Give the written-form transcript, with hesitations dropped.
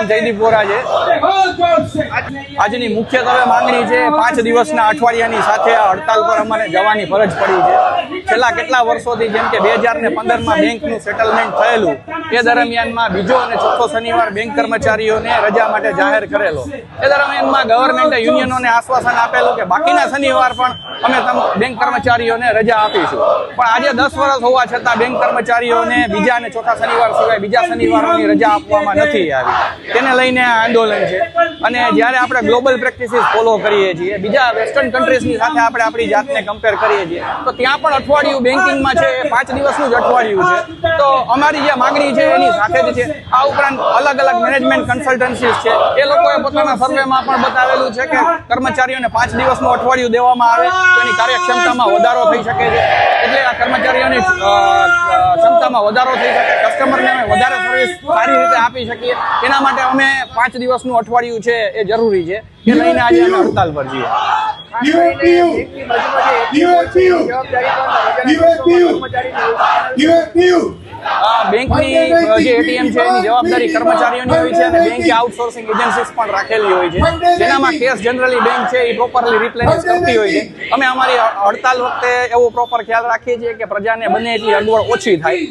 નામ જયદીપ વોરા છે। આજની મુખ્યત્વે માંગણી છે 5 દિવસના અઠવાડિયાની સાથે આ હડતાલ પર અમારે જવાની ફરજ પડી છે। છેલ્લા કેટલા વર્ષોથી જેમ કે 2015માં બેંકનું સેટલમેન્ટ થયેલું એ દરમિયાનમાં બીજો અને ચોથો શનિવાર બેંક કર્મચારીઓને રજા માટે જાહેર કરેલો। એ દરમિયાનમાં ગવર્મેન્ટે યુનિયનોને આશ્વાસન આપેલું કે બાકીના શનિવાર પણ અમે બેંક કર્મચારીઓને રજા આપીશું, પણ આજે 10 વર્ષ હોવા છતાં બેંક કર્મચારીઓને બીજા અને ચોથા શનિવાર સિવાય બીજા શનિવારોની રજા આપવામાં નથી આવી। તેને લઈને આ આંદોલન છે। અને જ્યારે આપણે ગ્લોબલ પ્રેક્ટિસીસ ફોલો કરીએ છીએ, બીજા વેસ્ટર્ન કન્ટ્રીઝની સાથે આપણે આપણી જાતને કમ્પેર કરીએ છીએ, તો ત્યાં પણ અઠવાડિયું બેન્કિંગમાં છે એ 5 દિવસનું જ અઠવાડિયું છે। તો અમારી જે માગણી છે એની સાથે જ છે। આ ઉપરાંત અલગ અલગ મેનેજમેન્ટ કન્સલ્ટન્સીસ છે, એ લોકોએ પોતાના સર્વેમાં પણ બતાવેલું છે કે કર્મચારીઓને 5 દિવસનું અઠવાડિયું દેવામાં આવે તો એની કાર્યક્ષમતામાં વધારો થઈ શકે છે। એટલે આ કર્મચારીઓની ક્ષમતામાં વધારો થઈ શકે, કસ્ટમરને અમે વધારે સર્વિસ સારી રીતે આપી શકીએ, એના માટે અમે 5 દિવસનું અઠવાડિયું છે એ જરૂરી છે, એ લઈને આજે અમે હડતાલ પર છીએ। બેંકની જે એટીએમ છે એની જવાબદારી કર્મચારીઓની હોય છે અને બેંકે આઉટસોર્સિંગ એજન્સીસ પણ રાખેલી હોય છે, જેનામાં કેસ જનરલી બેંક છે એ પ્રોપરલી રિપ્લેનિશ કરતી હોય છે। અમે અમારી હડતાલ વખતે એવો પ્રોપર ખ્યાલ રાખીએ છીએ કે પ્રજાને બને એટલી અગવડ ઓછી થાય।